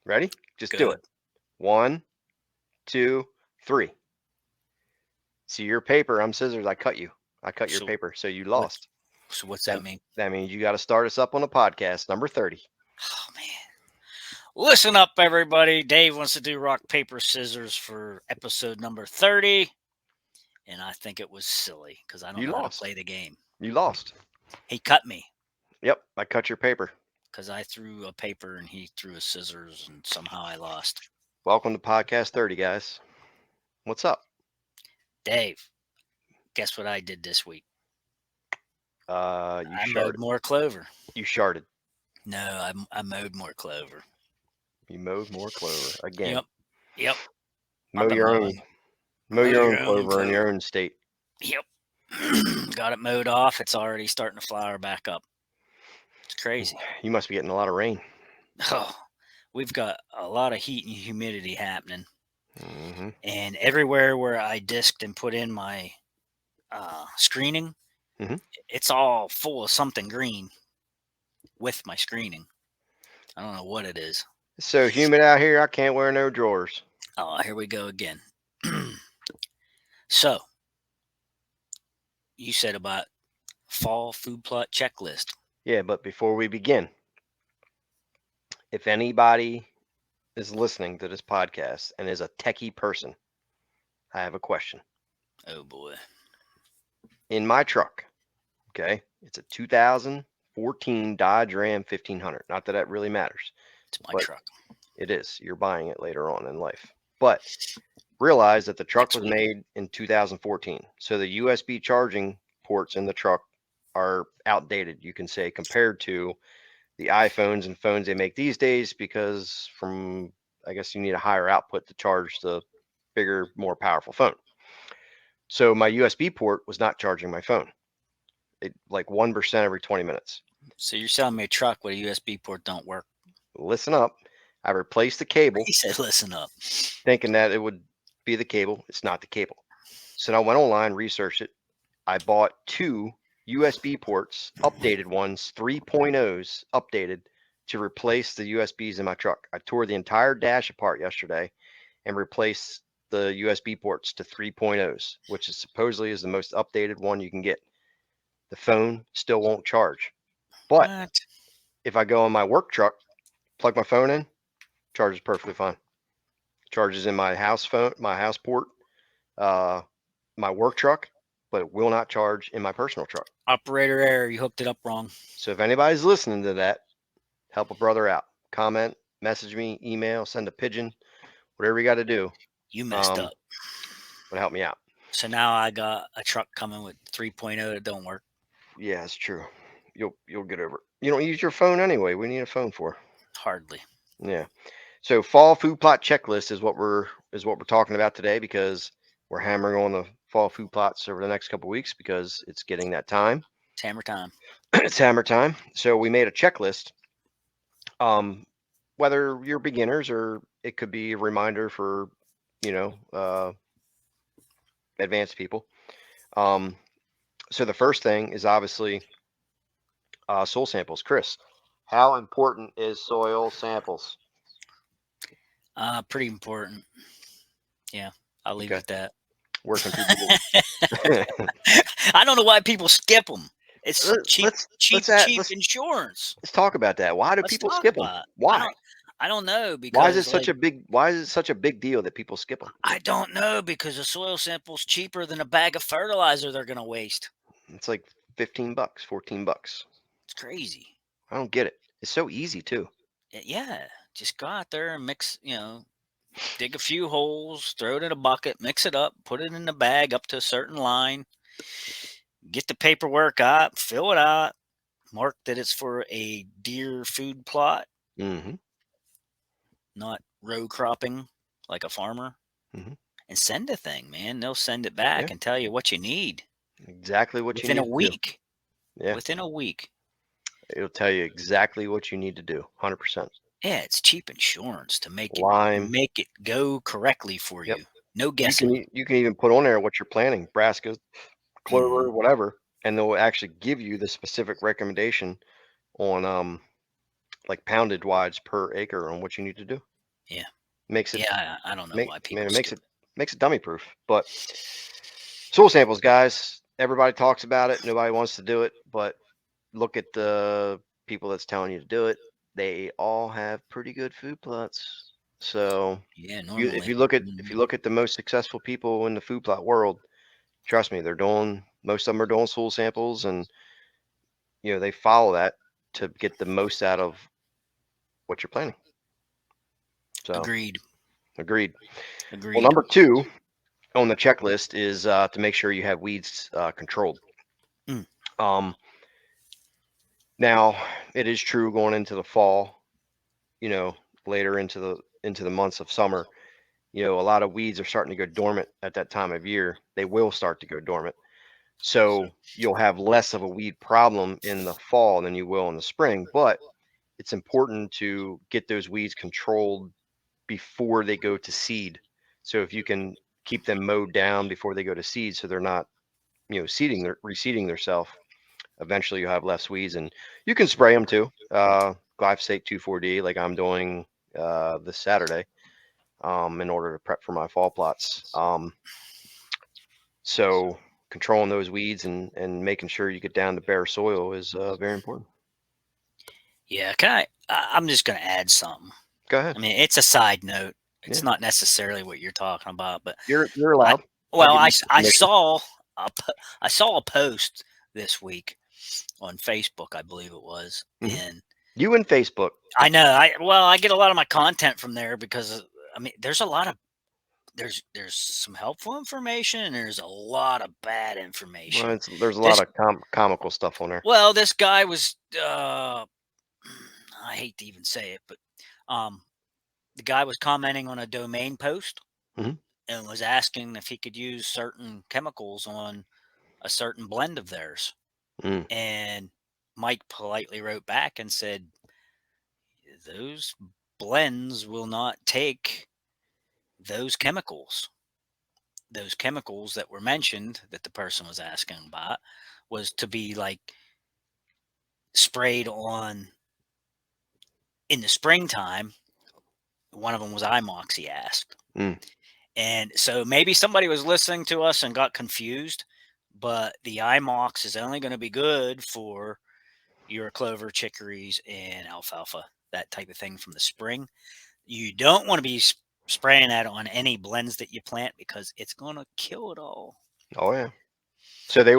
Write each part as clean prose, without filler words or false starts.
Ready? Just Good. do it. 1, 2, 3. See your paper. I'm scissors. I cut you. I cut your So paper. So you what? lost. So what's That, that mean? that means you got to start us up on the podcast, number 30. Oh man. Listen up, everybody. Dave wants to do rock, paper, scissors for episode number 30. And I think it was silly because I don't You know how to lost. play the game. You lost. He cut me Yep. I cut your paper. because I threw a paper and he threw a scissors, and somehow I lost. Welcome to podcast 30, guys. What's up? Dave, guess what I did this week? You I sharted. mowed more clover. You sharted. No, I mowed more clover. You mowed more clover again. Yep. Yep. Mow I've been your own. mowing. Mow your own clover in your own state. Yep. Got it mowed off. It's already starting to flower back up. It's crazy. You must be getting a lot of rain. Oh, we've got a lot of heat and humidity happening. Mm-hmm. And everywhere where I disked and put in my screening, Mhm. it's all full of something green with my screening. I don't know what it is. It's so humid out here, I can't wear no drawers. Oh, here we go again. So, you said about fall food plot checklist. Yeah, but before we begin, if anybody is listening to this podcast and is a techie person, I have a question. Oh boy. In my truck, okay, it's a 2014 Dodge Ram 1500. Not that that really matters. It's my But truck. it is. You're buying it later on in life. But realize that the truck Next was week. made in 2014. So the USB charging ports in the truck are outdated, you can say, compared to the iPhones and phones they make these days, because I guess you need a higher output to charge the bigger, more powerful phone. So my USB port was not charging my phone. It like 1% every 20 minutes. So you're selling me a truck with a USB port don't work. Listen up. I replaced the cable He said, listen up. thinking that it would be the cable. It's not the cable. So then I went online, researched it. I bought 2 USB ports, updated ones, 3.0s updated to replace the USBs in my truck. I tore the entire dash apart yesterday and replaced the USB ports to 3.0s, which is supposedly is the most updated one you can get. The phone still won't charge. But What? if I go on my work truck, plug my phone in, charges perfectly fine. Charges in my house phone, my house port, my work truck, but it will not charge in my personal truck. Operator error. You hooked it up wrong. So if anybody's listening to that, help a brother out. Comment, message me, email, send a pigeon, whatever you got to do. You messed up. Would help me out. So now I got a truck coming with 3.0 that don't work. Yeah, it's true. You'll get over it. You don't use your phone anyway. We need a phone for. Hardly. Yeah. So fall food plot checklist is what we're talking about today, because we're hammering on the fall food plots over the next couple of weeks because it's getting that time. It's hammer time. It's hammer time. So we made a checklist. Whether you're beginners or it could be a reminder for, advanced people. So the first thing is obviously soil samples. Chris, how important is soil samples? Pretty important. Yeah, I'll leave Okay. it at that. Where can people? I don't know why people skip them. It's cheap let's insurance. Let's talk about that. Why do people skip them? Why? I don't know, because Why is it such a big deal that people skip them? I don't know, because a soil sample's cheaper than a bag of fertilizer they're gonna waste. It's like $15, $14. It's crazy. I don't get it. It's so easy too. Yeah, just go out there and mix, dig a few holes, throw it in a bucket, mix it up, put it in the bag up to a certain line, get the paperwork out, fill it out, mark that it's for a deer food plot, Mm-hmm. not row cropping like a farmer, Mm-hmm. and send the thing, man. They'll send it back and tell you what you need. Exactly what you need Within a to week. do. Yeah. Within a week. It'll tell you exactly what you need to do. 100%. Yeah, it's cheap insurance to make Lime. it go correctly for Yep. you. No guessing. You can even put on there what you're planting, brassicas, clover, Mhm. whatever, and they'll actually give you the specific recommendation on like poundage wise per acre on what you need to do. Yeah. Makes it Yeah. I don't know why people it skip. makes it dummy proof. But soil samples, guys, everybody talks about it. Nobody wants to do it, but look at the people that's telling you to do it. They all have pretty good food plots. So Yeah, if normally. you look at the most successful people in the food plot world, trust me, most of them are doing soil samples, and they follow that to get the most out of what you're planting. So Agreed. agreed. Well, Agreed. number two on the checklist is to make sure you have weeds controlled. Mm. Um, Now, it is true going into the fall, you know, later into the months of summer, a lot of weeds are starting to go dormant at that time of year. They will start to go dormant. So you'll have less of a weed problem in the fall than you will in the spring, but it's important to get those weeds controlled before they go to seed. So if you can keep them mowed down before they go to seed, so they're not, reseeding themselves, eventually you'll have less weeds, and you can spray them too. Glyphosate 2,4-D, like I'm doing this Saturday, in order to prep for my fall plots. So controlling those weeds and making sure you get down to bare soil is very important. Yeah. I'm just going to add something. Go ahead. I mean, it's a side note. It's Yeah, not necessarily what you're talking about, but you're I allowed. I'll well, give I, you s- I permission. saw I saw a post this week on Facebook, I believe it was, Hmm. and You and Facebook. I know I get a lot of my content from there because I mean, there's a lot of there's some helpful information and there's a lot of bad Well, information. there's a lot This of comical stuff on there. this guy was I hate to even say it, but um the guy was commenting on a domain post Hmm. and was asking if he could use certain chemicals on a certain blend of theirs. Mm. And Mike politely wrote back and said, those blends will not take those chemicals. Those chemicals that were mentioned that the person was asking about was to be like sprayed on in the springtime. One of them was IMOX, he asked. Mm. And so maybe somebody was listening to us and got confused, but the IMOX is only going to be good for your clover, chicories, and alfalfa, that type of thing from the spring. You don't want to be spraying that on any blends that you plant because it's going to kill it all. Oh yeah. So they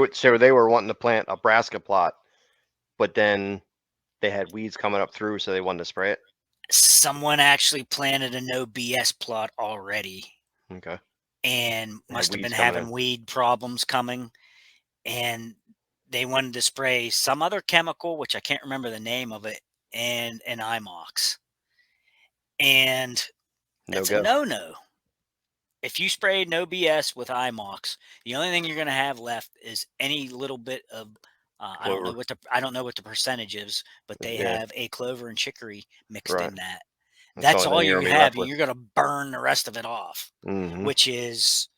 were wanting to plant a brassica plot, but then they had weeds coming up through, so they wanted to spray it. Someone actually planted a no BS plot already Okay. and They had must have been weeds coming in. having weed problems coming. And they wanted to spray some other chemical, which I can't remember the name of it, and an IMOX. And No that's a go. no no. If you spray no BS with IMOX, the only thing you're going to have left is any little bit of Clover. I don't know what the percentage is, but they Yeah. have a clover and chicory mixed Right. in that. That's the That's only all thing you're you gonna be have, left and with. you're going to burn the rest of it off, Hmm. which is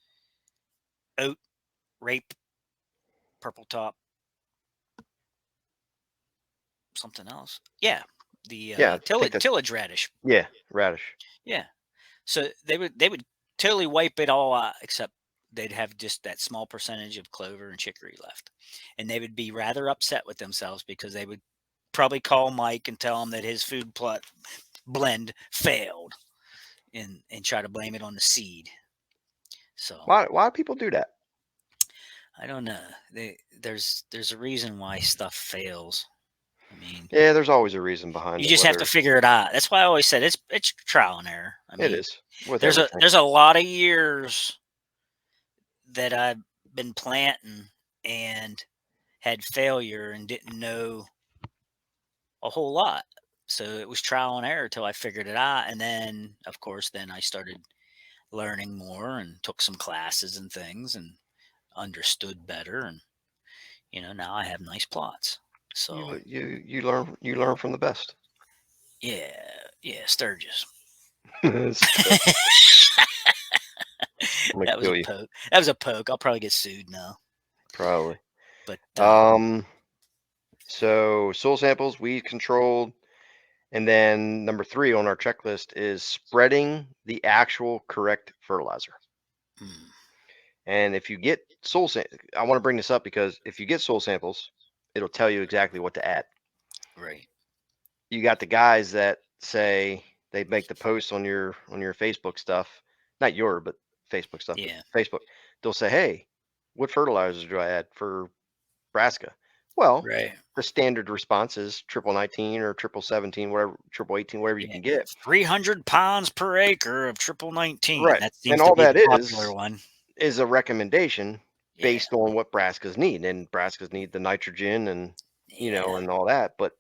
oat, rape, purple top, something else. Yeah, the Yeah, I think that's tillage radish. yeah, radish. Yeah, so they would totally wipe it all out, except they'd have just that small percentage of clover and chicory left, and they would be rather upset with themselves because they would probably call Mike and tell him that his food plot blend failed, and try to blame it on the seed. So Why do people do that? I don't know. There's a reason why stuff fails. I mean, Yeah, there's always a reason behind you it. just have to Whether figure it out. That's why I always said it's trial and error. I it mean, is with there's a everything. there's a lot of years that I've been planting and had failure and didn't know a whole lot. So it was trial and error till I figured it out. And then, of course, then I started learning more and took some classes and things and understood better. And, now I have nice plots. So, You learn from the best. yeah, yeah, Sturgis. Sturgis. I'm gonna That was kill a you poke. That was a poke. I'll probably get sued now. probably. But Um, so soil samples, weed controlled. And then number 3 on our checklist is spreading the actual correct fertilizer. Mm, And if you get I want to bring this up because if you get soil samples, it'll tell you exactly what to add. right. You got the guys that say they make the posts on your Facebook stuff, not your, but Facebook stuff, but Yeah. Facebook. They'll say, "Hey, what fertilizers do I add for Brassica?" Well, Right. the standard response is triple 19 or triple 17, whatever, triple 18, whatever you Yeah. can get. 300 pounds per acre of triple 19. Right. That And seems to all be the that popular one. is a recommendation Yeah. based on what brassicas need. And brassicas need the nitrogen and Yeah. and all that, but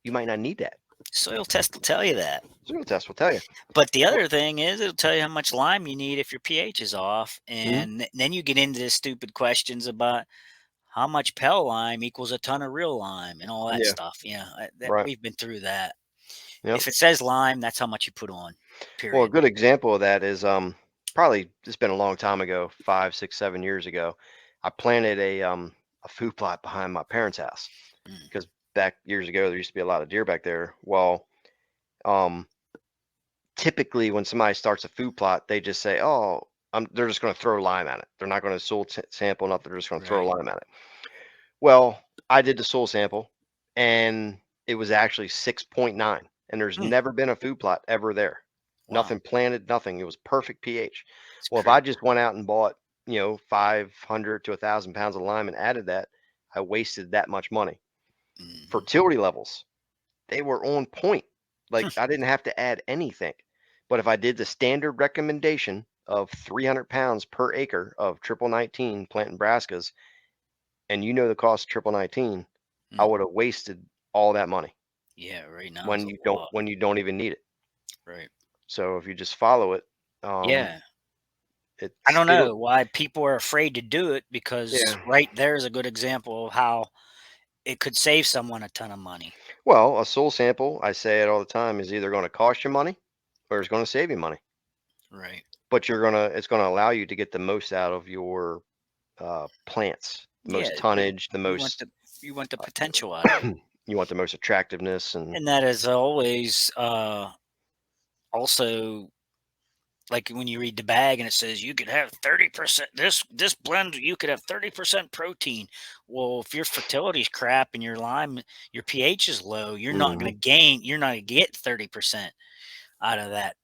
you might not need that. Soil test will tell you that. Soil test will tell you. But the Well, other thing is it'll tell you how much lime you need if your pH is off. mhm, And then you get into the stupid questions about how much Pell lime equals a ton of real lime and all that yeah, stuff. That right. we've been through that. Yep. If it says lime, that's how much you put on. Well, a Period. good example of that is probably it's been a long time ago, 5, 6, 7 years ago. I planted a food plot behind my parents' house Mm, because back years ago there used to be a lot of deer back there. Well, um, typically when somebody starts a food plot, they just say, "Oh, they're just going to throw lime at it. They're not going to soil sample nothing. They're just going to throw right. lime at it." Well, I did the soil sample, and it was actually 6.9, and there's Mm, never been a food plot ever there. wow. Nothing planted, nothing. It was perfect pH. It's Well, if crazy. I just went out and bought 500 to 1,000 pounds of lime and added that, I wasted that much money. Hmm. Fertility levels, they were on point. Like I didn't have to add anything. But if I did the standard recommendation of 300 pounds per acre of triple 19 planting brassicas, and the cost of triple 19, I would have wasted all that money Yeah, right now it's a lot. when you don't even need it. Right. So if you just follow it, Yeah. I it's don't it'll know why people are afraid to do it because yeah. right there is a good example of how it could save someone a ton of money. Well, a soil sample, I say it all the time, is either going to cost you money or it's going to save you money. Right. But it's going to allow you to get the most out of your plants, the Yeah, most tonnage, the you want most the you want the potential out of it. you want the most attractiveness and And that is always also like when you read the bag and it says you could have 30% this blend you could have 30% protein. Well, if your fertility's crap and your pH is low, mhm, you're not gonna get 30% out of that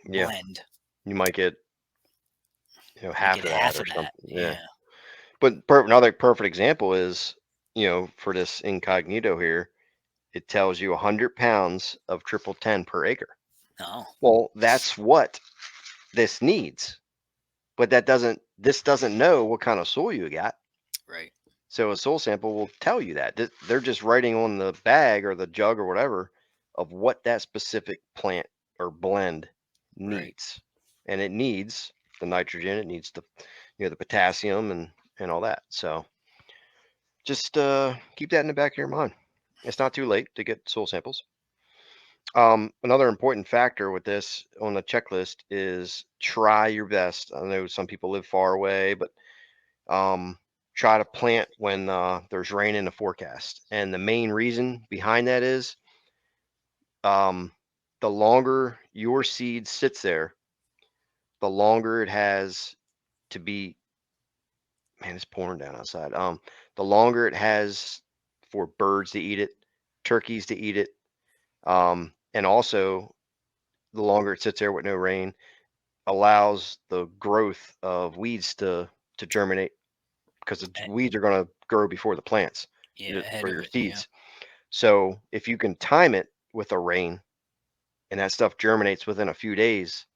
yeah, blend. you might get You half get of that half or of that. something. Yeah. Yeah. But another perfect example is, for this incognito here, it tells you 100 pounds of triple 10 per acre. No. Well, that's what this needs, but this doesn't know what kind of soil you got. Right. So a soil sample will tell you that. They're just writing on the bag or the jug or whatever of what that specific plant or blend Right. needs. And it needs the nitrogen, it needs the potassium and all that. So just keep that in the back of your mind. It's not too late to get soil samples. Another important factor with this on the checklist is try your best. I know some people live far away, but um, try to plant when there's rain in the forecast. And the main reason behind that is um, the longer your seed sits there, the longer it has to be. Man, it's pouring down outside. The longer it has for birds to eat it, turkeys to eat it, and also the longer it sits there with no rain, allows the growth of weeds to germinate because the Eh, weeds are going to grow before the plants yeah, ahead for of your it. Yeah. seeds. So if you can time it with a rain and that stuff germinates within a few days,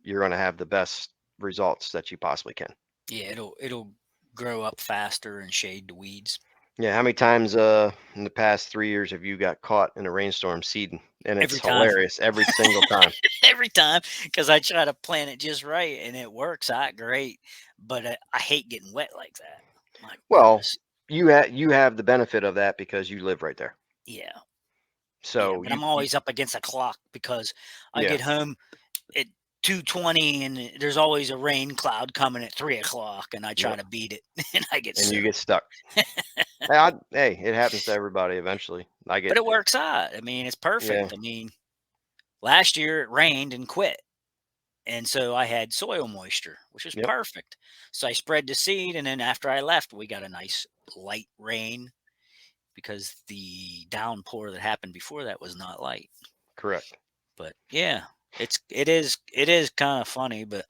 you're going to have the best results that you possibly can. Yeah, it'll grow up faster and shade the weeds. Yeah, how many times in the past 3 years have you got caught in a rainstorm seeding? And it's Every time. hilarious every single time. Every time because I try to plant it just right and it works out great. But I hate getting wet like that. My Well, goodness. you have the benefit of that because you live right there. Yeah. Yeah. So But I'm you always up against a clock because I yeah, get home at 2:20 and there's always a rain cloud coming at 3 o'clock and I try yep, to beat it and I get and you soaked. get stuck. Hey, it happens to everybody eventually. I But get it works out. I mean, it's yeah, perfect. I mean, last year it rained and quit. And so I had soil moisture, which is yep, perfect. So I spread the seed, and then after I left, we got a nice light rain because the downpour that happened before that was not light. correct. But yeah, it is kind of funny, but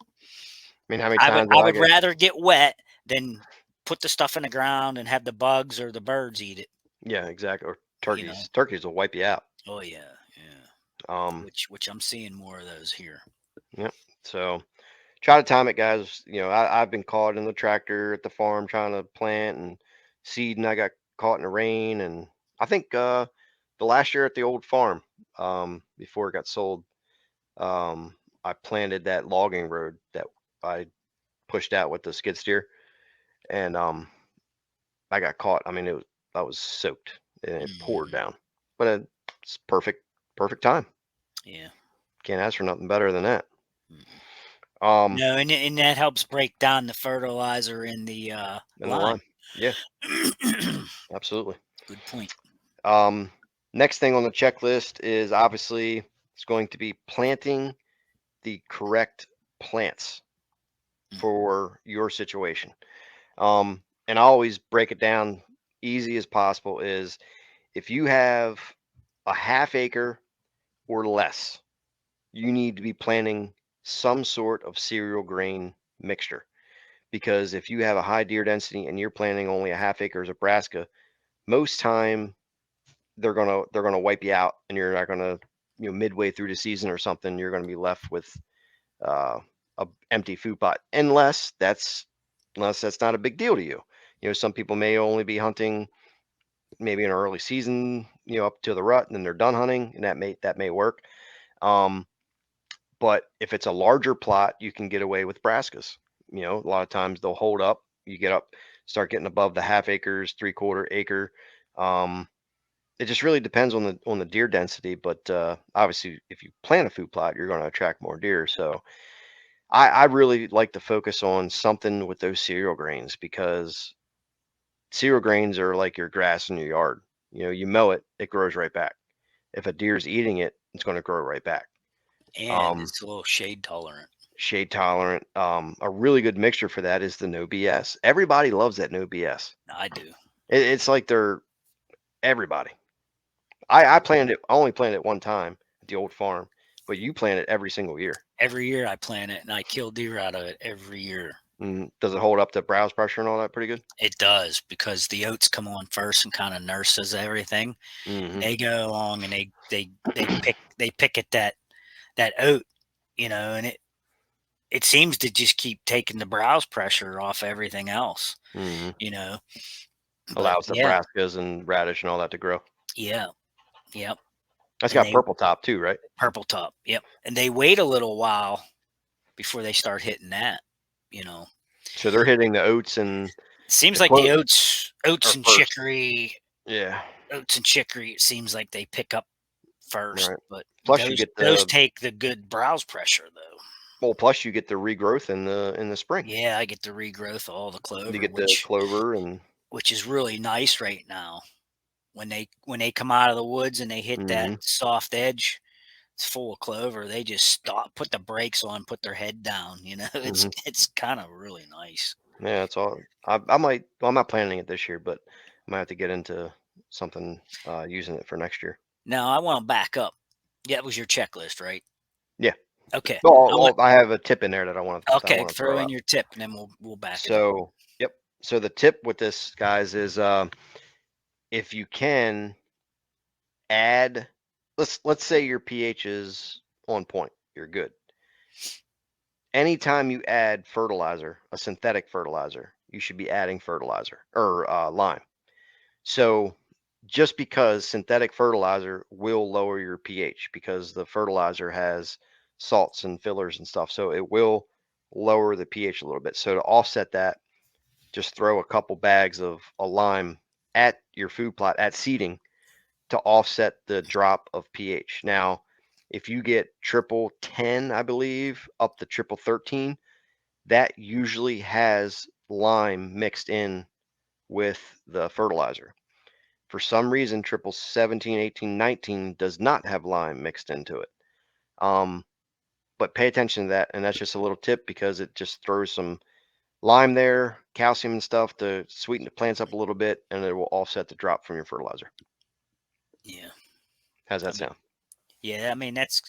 I mean, how many I would times did I I would get rather get wet than put the stuff in the ground and have the bugs or the birds eat it, yeah, exactly. Or you know. turkeys will wipe you out. Oh yeah, yeah. Um, Which I'm seeing more of those here. yep. So try to time it, guys. I've been caught in the tractor at the farm trying to plant and seed, and I got caught in the rain. And I think the last year at the old farm, before it got sold, I planted that logging road that I pushed out with the skid steer, and I got caught. I mean, I was soaked and it poured Mhm. down, but it's perfect time. Yeah. Can't ask for nothing better than that. Mm-mm. Um, No, and that helps break down the fertilizer in the and the lime. lime, yeah, absolutely. Good point. Um, Next thing on the checklist is obviously it's going to be planting the correct plants Mm. for your situation. And I always break it down easy as possible is if you have a half acre or less, you need to be planting some sort of cereal grain mixture. Because if you have a high deer density and you're planting only a half acre of brassica, most time they're gonna wipe you out, and you're not gonna midway through the season or something, you're gonna be left with uh, a empty food plot, unless that's not a big deal to you. Some people may only be hunting maybe in an early season, up to the rut, and then they're done hunting, and that may work. Um, but if it's a larger plot, you can get away with brassicas. A lot of times they'll hold up. You get up, start getting above the half acres, 3/4 acre. Um, it just really depends on the deer density, but obviously, if you plant a food plot, you're going to attract more deer. So I really like to focus on something with those cereal grains because cereal grains are like your grass in your yard. You mow it, it grows right back. If a deer's eating it, it's going to grow right back. And Um, it's a little shade tolerant. Shade tolerant. A really good mixture for that is the no BS. Everybody loves that no BS. I do. It's like they're everybody. I planted it. I only planted it one time at the old farm, but you plant it every single year. Every year I plant it and I kill deer out of it every year. Does it hold up to browse pressure and all that pretty good? It does because the oats come on first and kind of nurses everything. And Hmm. they go along and they pick at that oat, and it seems to just keep taking the browse pressure off everything else, Hmm. you know. But Allows the yeah, brassicas and radish and all that to grow. yeah, yep. That's And got they purple top too, right? purple top, yep. And they wait a little while before they start hitting that, you know. So they're hitting the oats and It seems the like the clove oats are and first. chicory, Yeah, it seems like they pick up first, right. but Plus you get those the take the good browse pressure though. plus you get the regrowth in the spring. Yeah, I get the regrowth of all the You clover, get the which clover and which is really nice right now. When they come out of the woods and they hit that hmm soft edge, it's full of clover. They just stop, put the brakes on, put their head down. It's hmm it's kind of really nice. yeah, that's all. I might. Well, I'm not planning it this year, but I might have to get into something using it for next year. Now I want to back up. Yeah, it was your checklist, right? Yeah. Okay. I want I have a tip in there that I okay, want to throw throw in out. your tip and then we'll back it up. So, yep. So the tip with this, guys, is if you can add, let's say your pH is on point, you're good. Anytime you add fertilizer, a synthetic fertilizer, you should be adding fertilizer or lime. So just because synthetic fertilizer will lower your pH because the fertilizer has salts and fillers and stuff, so it will lower the pH a little bit. So to offset that, just throw a couple bags of a lime at your food plot at seeding to offset the drop of pH. Now, if you get triple 10, I believe, up to triple 13, that usually has lime mixed in with the fertilizer. For some reason, triple 17, 18, 19 does not have lime mixed into it. But pay attention to that, and that's just a little tip because it just throws some lime there, calcium and stuff to sweeten the plants up a little bit, and it will offset the drop from your fertilizer. Yeah. How's I that mean, sound? yeah. I mean, that's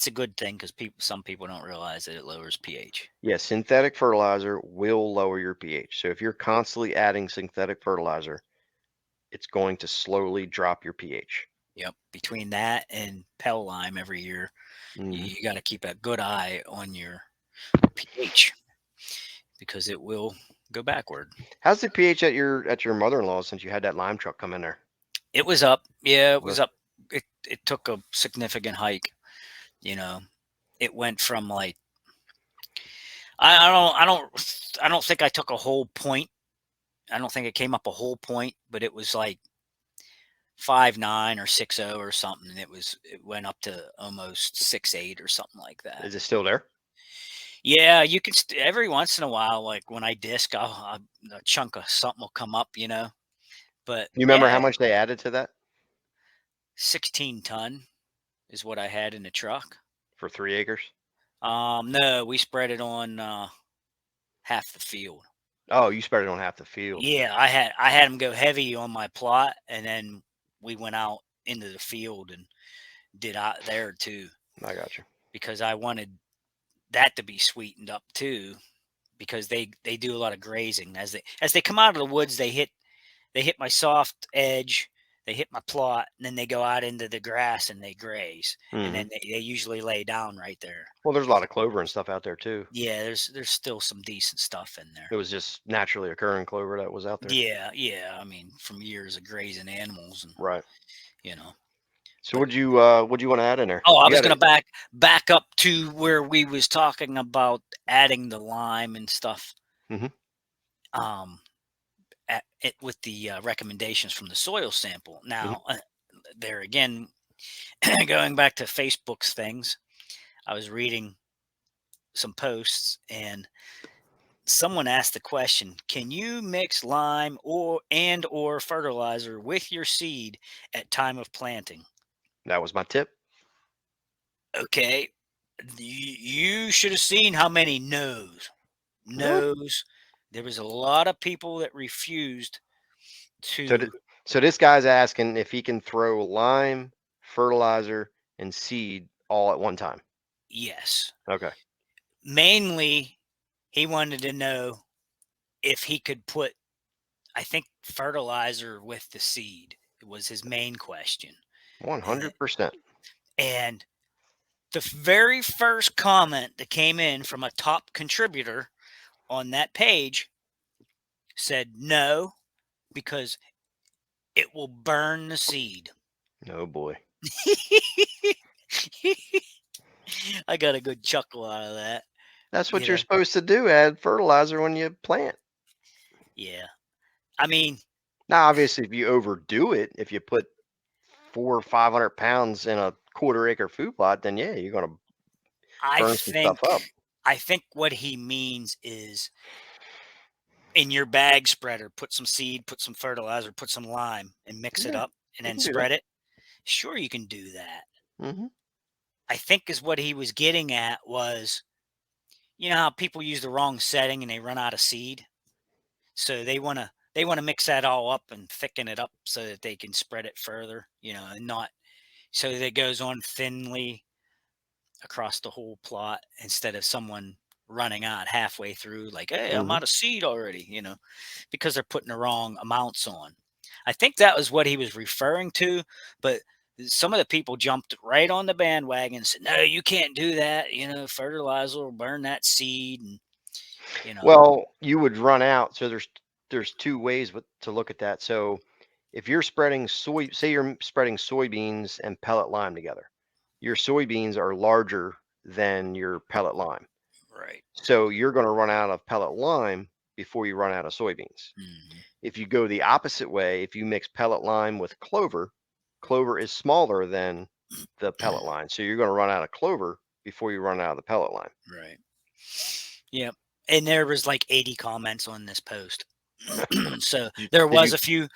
a good thing because some people don't realize that it lowers pH. Yeah, synthetic fertilizer will lower your pH. So if you're constantly adding synthetic fertilizer, it's going to slowly drop your pH. Yep. Between that and Pell Lime every year, Mhm. you got to keep a good eye on your pH because it will go backward. How's the pH at your mother-in-law since you had that lime truck come in there? It was up. Yeah, it was Was up. It took a significant hike. You know, it went from like I don't think I took a whole point. I don't think it came up a whole point, but it was like 5.9 or 6.0 or something. It went up to almost 6.8 or something like that. Is it still there? Yeah, you can every once in a while, like when I disc, a chunk of something will come up, But You remember how yeah, much they added to that 16 ton is what I had in the truck. for 3 acres? No, we spread it on half the field. Oh, you spread it on half the field. Yeah, I had them go heavy on my plot, and then we went out into the field and did out there too I got you. because I wanted that to be sweetened up too because they do a lot of grazing as they come out of the woods. They hit my soft edge, they hit my plot, and then they go out into the grass and they graze, and Mhm. then they usually lay down right there. Well, there's a lot of clover and stuff out there too. Yeah, there's still some decent stuff in there. It was just naturally occurring clover that was out there. Yeah, yeah. I mean, from years of grazing animals, and Right. you know. So But what'd you want to add in there? oh, I You was got gonna it. back up to where we was talking about adding the lime and stuff. Mhm. Um, with the recommendations from the soil sample. Mhm. Now, there again, going back to Facebook's things, I was reading some posts and someone asked the question, can you mix lime or fertilizer with your seed at time of planting? That was my tip. Okay, you should have seen how many no's. Really? No's. There was a lot of people that refused So to. so this guy's asking if he can throw lime, fertilizer, and seed all at one time. Yes. Okay. Mainly, he wanted to know if he could put, I think, fertilizer with the seed. It was his main question. And 100%. and the very first comment that came in from a top contributor on that page said no, because it will burn the seed. Oh boy. I got a good chuckle out of that. That's what You you're know, supposed to do, add fertilizer when you plant. yeah. I mean, Now, obviously, if you overdo it, if you put 400 or 500 pounds in a quarter acre food plot, then yeah, you're gonna I burn some stuff think up. I think what he means is in your bag spreader, put some seed, put some fertilizer, put some lime, and mix it Yeah, up, and you then can do that. spread it. Sure, you can do that. Hmm. I think is what he was getting at was, how people use the wrong setting and they run out of seed, so they wanna mix that all up and thicken it up so that they can spread it further, and not so that it goes on thinly across the whole plot instead of someone running out halfway through like, hey, I'm Hmm. out of seed already, because they're putting the wrong amounts on. I think that was what he was referring to, but some of the people jumped right on the bandwagon and said, no, you can't do that. Fertilizer will burn that seed. And, you know, Well, you would run out. So there's two ways to look at that. So if you're spreading say you're spreading soybeans and pellet lime together, your soybeans are larger than your pellet lime. right. So you're going to run out of pellet lime before you run out of soybeans. Hmm. If you go the opposite way, if you mix pellet lime with clover, clover is smaller than the pellet line. So you're going to run out of clover before you run out of the pellet line. Right. Yeah. And there was like 80 comments on this post. So Did there did was you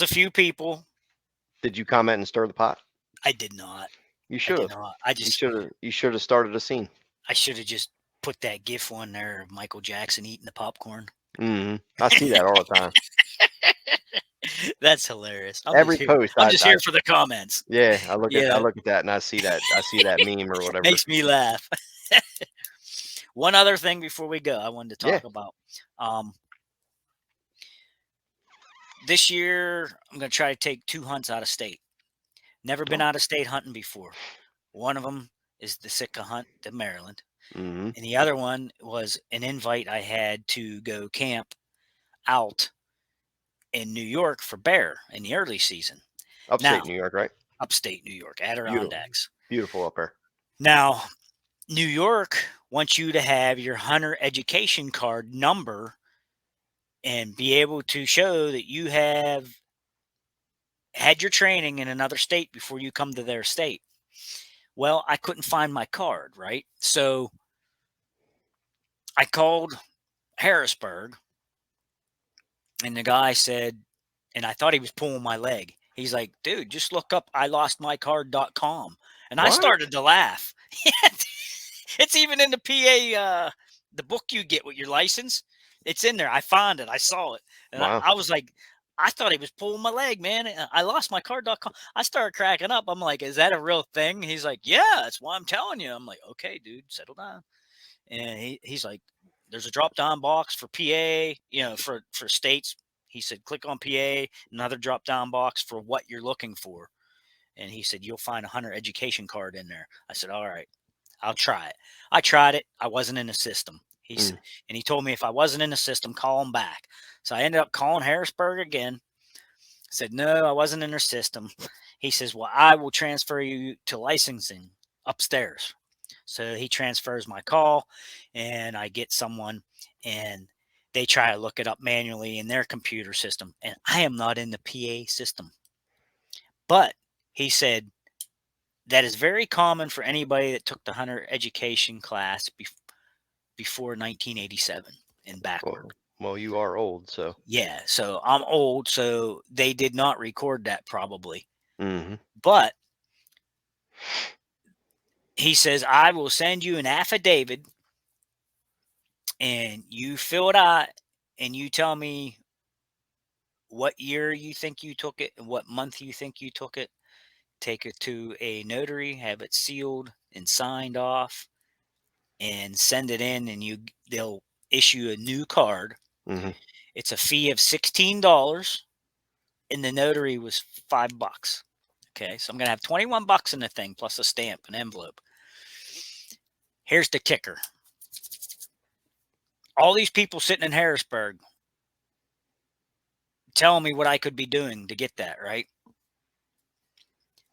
a few people. did you comment and stir the pot? I did not. You I should did have. not. You should have started a scene. I should have just put that GIF on there of Michael Jackson eating the popcorn. I see that all the time. That's hilarious. Every post, I'm just here for the comments. yeah, You I know, look at that and I see that meme or whatever. makes me laugh. One other thing before we go, I wanted to Yeah. talk about. Um, this year, I'm going to try to take 2 hunts out of state. Never been Oh. out of state hunting before. One of them is the Sitka hunt to Maryland, Mm-hmm. and the other one was an invite I had to go camp out in New York for bear in the early season. Now, Upstate New York, right? upstate New York, Beautiful, Adirondacks. beautiful up there. Now, New York wants you to have your hunter education card number and be able to show that you have had your training in another state before you come to their state. Well, I couldn't find my card, right? So I called Harrisburg, and the guy said, and I thought he was pulling my leg. He's like, dude, just look up ilostmycard.com. And I What? started to laugh. It's even in the PA, the book you get with your license. It's in there. I found it. I saw it. And Wow. I was like, I thought he was pulling my leg, man. I lost my card.com. I started cracking up. I'm like, is that a real thing? He's like, yeah, that's why I'm telling you. I'm like, okay, dude, settle down. And he's like, there's a drop down box for PA, for states. He said, click on PA, another drop down box for what you're looking for. And he said, you'll find a hunter education card in there. I said, all right, I'll try it. I tried it. I wasn't in the system. And he told me if I wasn't in the system, call him back. So I ended up calling Harrisburg again. Said, no, I wasn't in their system. He says, well, I will transfer you to licensing upstairs. So he transfers my call, and I get someone, and they try to look it up manually in their computer system. And I am not in the PA system. But he said that is very common for anybody that took the hunter education class before 1987 and backward. Well, you are old, so. Yeah, so I'm old, so they did not record that probably. Mm-hmm. But he says, I will send you an affidavit and you fill it out and you tell me what year you think you took it and what month you think you took it. Take it to a notary, have it sealed and signed off, and send it in, and they'll issue a new card. Mm-hmm. It's a fee of $16, and the notary was $5. Okay, so I'm gonna have $21 in the thing plus a stamp, an envelope. Here's the kicker: all these people sitting in Harrisburg telling me what I could be doing to get that, right?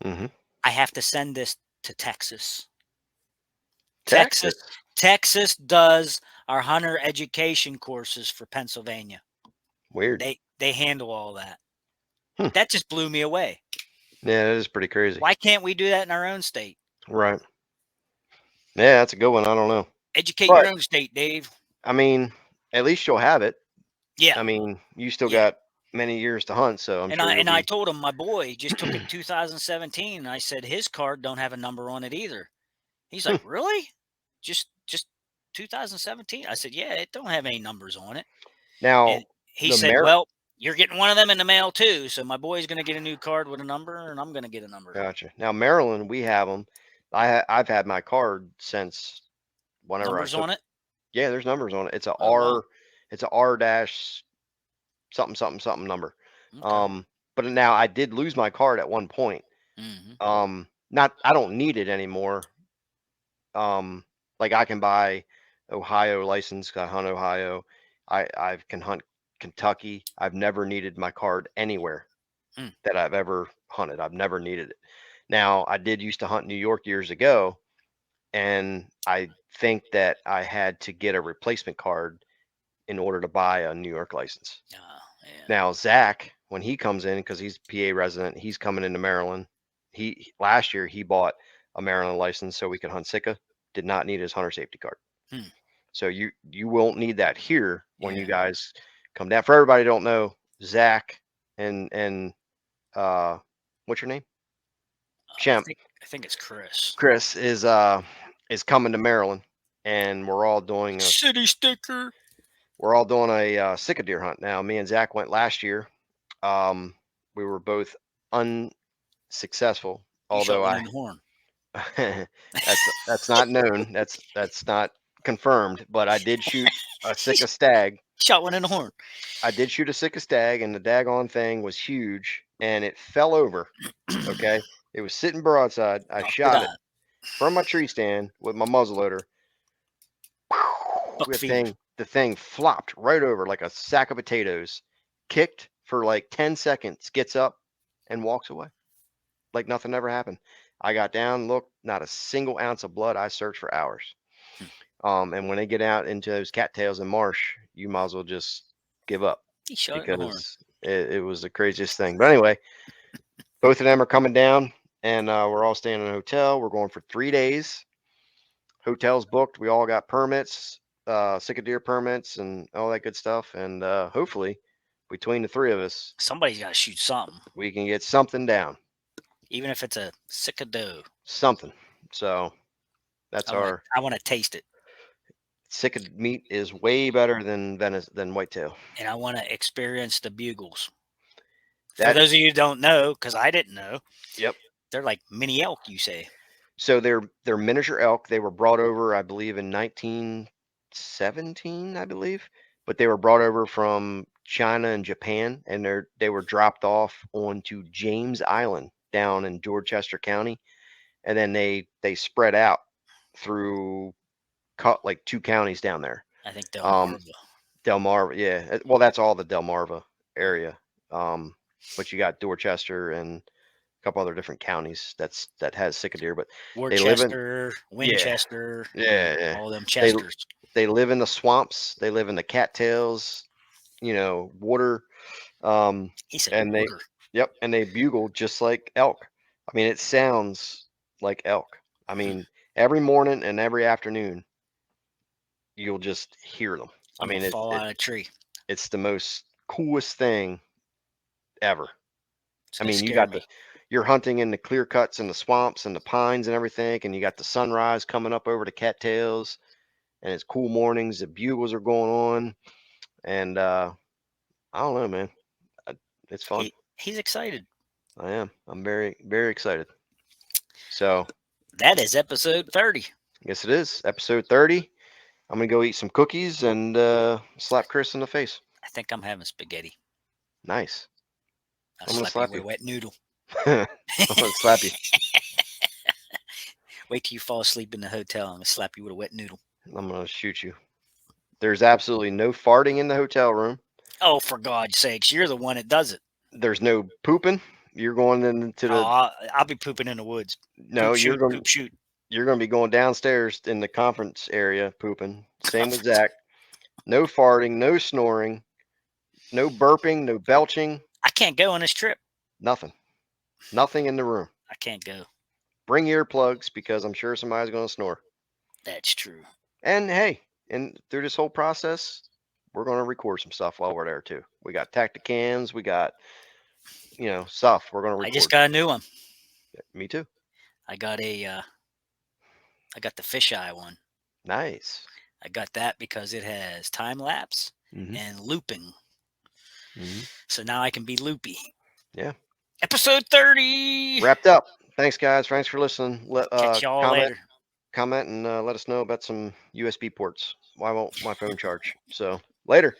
Mm-hmm. I have to send this to Texas. Texas. Texas does our hunter education courses for Pennsylvania. Weird. They handle all that. Hmm. That just blew me away. Yeah, that is pretty crazy. Why can't we do that in our own state? Right. Yeah, that's a good one. I don't know. Educate But, your own state, Dave. I mean, at least you'll have it. Yeah. I mean, you still Yeah. got many years to hunt, so I'm And sure I told him my boy just took it in 2017, and I said his card don't have a number on it either. He's like, really? Just 2017? I said, yeah, it don't have any numbers on it. Now, And he the said, well, you're getting one of them in the mail too. So my boy's going to get a new card with a number, and I'm going to get a number. Gotcha. Now, Maryland, we have them. I've had my card since whenever Numbers on it? Yeah, there's numbers on it. It's a Oh, R. wow. It's a R dash something something something number. Okay. But now I did lose my card at one point. Mm-hmm. Not I don't need it anymore. Like I can buy Ohio license. 'Cause I hunt Ohio. I can hunt Kentucky. I've never needed my card anywhere that I've ever hunted. I've never needed it. Now I did used to hunt New York years ago, and I think that I had to get a replacement card in order to buy a New York license. Yeah. Now Zach, when he comes in, because he's PA resident, he's coming into Maryland. He last year he bought a Maryland license so we could hunt Sitka. Did not need his hunter safety card. So you won't need that here when you guys come down. For everybody who don't know, Zach and what's your name? Chimp. I think it's Chris. Chris is coming to Maryland, and we're all doing City sticker. a sick deer hunt now. Me and Zach went last year. We were both unsuccessful, You shot although one in the horn. that's not known. That's not confirmed. But I did shoot a sicka stag. Shot one in the horn. I did shoot a sicka stag, and the daggone thing was huge, and it fell over. Okay, it was sitting broadside. I shot it from my tree stand with my muzzleloader. Buck feeder. The thing flopped right over like a sack of potatoes, kicked for like 10 seconds, gets up and walks away like nothing ever happened. I got down, looked, not a single ounce of blood. I searched for hours. And when they get out into those cattails and marsh, you might as well just give up He shot it in the horn. because it was the craziest thing. But anyway, both of them are coming down, and we're all staying in a hotel. We're going for 3 days. Hotels booked. We all got permits, sick deer permits, and all that good stuff. And hopefully, between the three of us, Somebody's got to shoot something, we can get something down. even if it's a sickado. Something. So that's I want to taste it, sick meat is way better than whitetail. and I want to experience the bugles. For That- those of you who don't know, because I didn't know, Yep. they're like mini elk. You say So they're miniature elk. They were brought over, I believe, in 1917, I believe, but they were brought over from China and Japan, and they were dropped off onto James Island down in Dorchester County, and then they spread out through like 2 counties down there. I think Delmarva. Delmarva, yeah. Well, that's all the Delmarva area. But you got Dorchester and a couple other different counties that has sick deer, but Worcester, Winchester, yeah, all them Chesters. They live in the swamps. They live in the cattails, water. He said and water. and they bugle just like elk. I mean, it sounds like elk. I mean, every morning and every afternoon, you'll just hear them. I mean, fall out of a tree. It's the most coolest thing ever. So I mean, you're hunting in the clear cuts and the swamps and the pines and everything, and you got the sunrise coming up over the cattails, and it's cool mornings. The bugles are going on, and I don't know, man. It's fun. He's excited. I am. I'm very, very excited. So that is episode 30. Yes, it is episode 30. I'm gonna go eat some cookies and slap Chris in the face. I think I'm having spaghetti. Nice. I'm gonna slap you with a wet noodle. I'm gonna slap you. Wait till you fall asleep in the hotel. I'm gonna slap you with a wet noodle. I'm gonna shoot you. There's absolutely no farting in the hotel room. Oh, for God's sakes! You're the one that does it. There's no pooping. You're going into the. Oh, I'll be pooping in the woods. No, you're going to shoot. You're going to be going downstairs in the conference area pooping. Same with Zach. No farting, no snoring, no burping, no belching. I can't go on this trip. Nothing in the room. I can't go. Bring earplugs because I'm sure somebody's going to snore. That's true. And hey, and through this whole process, we're going to record some stuff while we're there too. We got Tacticams, we got, stuff we're going to record. I just got a new one. Yeah, me too. I got the fisheye one. Nice. I got that because it has time lapse and looping. So now I can be loopy. Yeah. Episode 30. Wrapped up. Thanks, guys. Thanks for listening. Catch y'all later. Comment and let us know about some USB ports. Why won't my phone charge? So later.